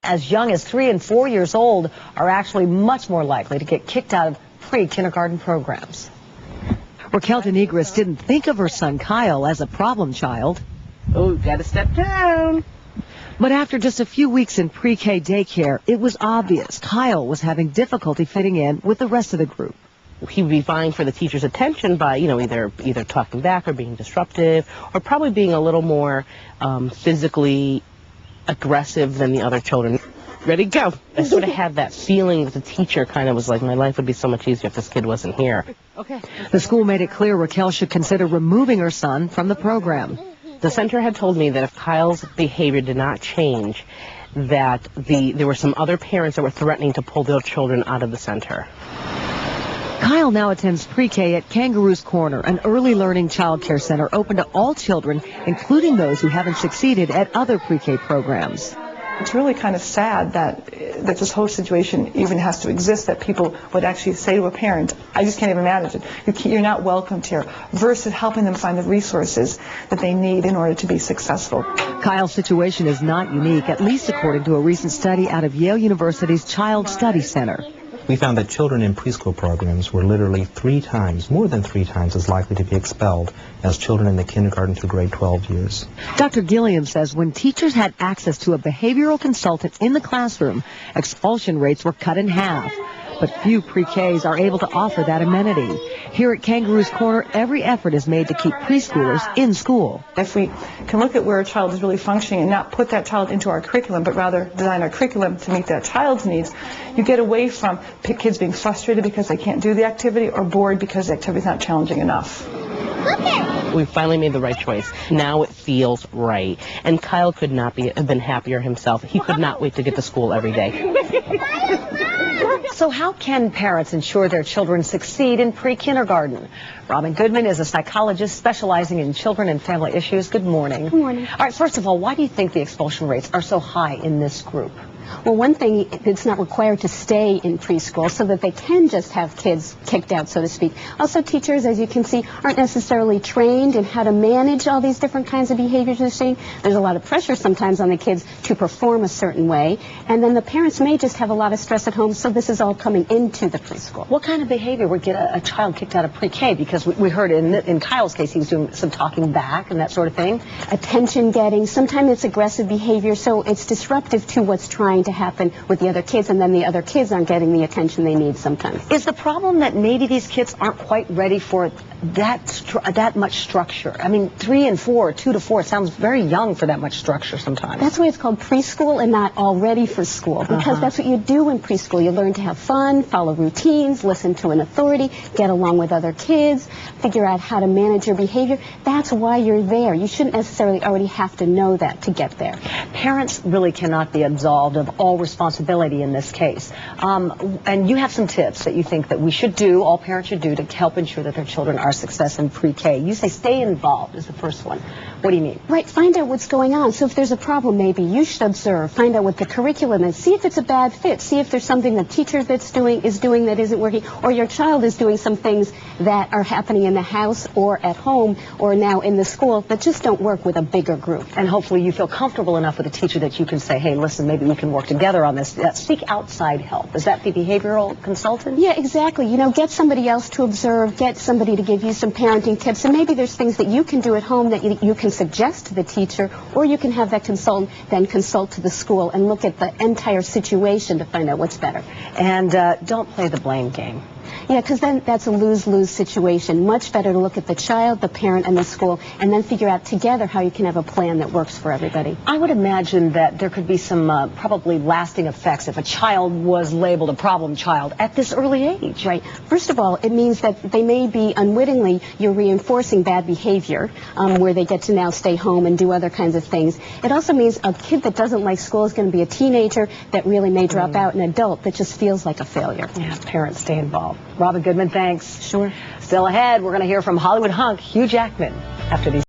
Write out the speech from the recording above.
as young as 3 and 4 years old are actually much more likely to get kicked out of pre-kindergarten programs. Raquel Denegris didn't think of her son Kyle as a problem child. Oh, gotta step down. But after just a few weeks in pre-K daycare, it was obvious Kyle was having difficulty fitting in with the rest of the group. He would be vying for the teacher's attention by, either talking back or being disruptive, or probably being a little more physically aggressive than the other children. Ready, go. I sort of had that feeling that the teacher kind of was like, my life would be so much easier if this kid wasn't here. Okay. The school made it clear Raquel should consider removing her son from the program. The center had told me that if Kyle's behavior did not change, that there were some other parents that were threatening to pull their children out of the center. Kyle now attends pre-K at Kangaroo's Corner, an early learning child care center open to all children, including those who haven't succeeded at other pre-K programs. It's really kind of sad that this whole situation even has to exist, that people would actually say to a parent, I just can't even manage it. You're not welcomed here, versus helping them find the resources that they need in order to be successful. Kyle's situation is not unique, at least according to a recent study out of Yale University's Child Study Center. We found that children in preschool programs were literally more than three times as likely to be expelled as children in the kindergarten through grade 12 years. Dr. Gilliam says when teachers had access to a behavioral consultant in the classroom, expulsion rates were cut in half. But few pre-Ks are able to offer that amenity. Here at Kangaroo's Corner, every effort is made to keep preschoolers in school. If we can look at where a child is really functioning and not put that child into our curriculum, but rather design our curriculum to meet that child's needs, you get away from kids being frustrated because they can't do the activity or bored because the activity is not challenging enough. We finally made the right choice. Now it feels right. And Kyle could not have been happier himself. He could not wait to get to school every day. So how can parents ensure their children succeed in pre-kindergarten? Robin Goodman is a psychologist specializing in children and family issues. Good morning. Good morning. All right, first of all, why do you think the expulsion rates are so high in this group? Well, one thing, it's not required to stay in preschool so that they can just have kids kicked out, so to speak. Also, teachers, as you can see, aren't necessarily trained in how to manage all these different kinds of behaviors they're seeing. There's a lot of pressure sometimes on the kids to perform a certain way, and then the parents may just have a lot of stress at home, so this is all coming into the preschool. What kind of behavior would get a child kicked out of pre-K? Because we heard in Kyle's case he was doing some talking back and that sort of thing. Attention getting, sometimes it's aggressive behavior, so it's disruptive to what's trying to happen with the other kids, and then the other kids aren't getting the attention they need sometimes. Is the problem that maybe these kids aren't quite ready for that much structure? I mean, 3 and 4, 2 to 4 sounds very young for that much structure sometimes. That's why it's called preschool and not all ready for school, because that's what you do in preschool. You learn to have fun, follow routines, listen to an authority, get along with other kids, figure out how to manage your behavior. That's why you're there. You shouldn't necessarily already have to know that to get there. Parents really cannot be absolved of all responsibility in this case. And you have some tips that you think that we should do, all parents should do, to help ensure that their children are success in pre-K. You say stay involved is the first one. What do you mean? Right, find out what's going on. So if there's a problem, maybe you should observe, find out what the curriculum is, see if it's a bad fit, see if there's something the teacher is doing that isn't working, or your child is doing some things that are happening in the house or at home or now in the school that just don't work with a bigger group. And hopefully you feel comfortable enough with a teacher that you can say, hey, listen, maybe we can work together on this. Seek outside help. Is that the behavioral consultant? Yeah, exactly. You know, get somebody else to observe, get somebody to give you some parenting tips, and maybe there's things that you can do at home that you can suggest to the teacher, or you can have that consultant then consult to the school and look at the entire situation to find out what's better. And don't play the blame game. Yeah, because then that's a lose-lose situation. Much better to look at the child, the parent, and the school, and then figure out together how you can have a plan that works for everybody. I would imagine that there could be some probably lasting effects if a child was labeled a problem child at this early age. Right. First of all, it means that they may be unwittingly, you're reinforcing bad behavior, where they get to now stay home and do other kinds of things. It also means a kid that doesn't like school is going to be a teenager that really may drop out, an adult that just feels like a failure. Yeah, parents stay involved. Robin Goodman, thanks. Sure. Still ahead, we're going to hear from Hollywood hunk Hugh Jackman after these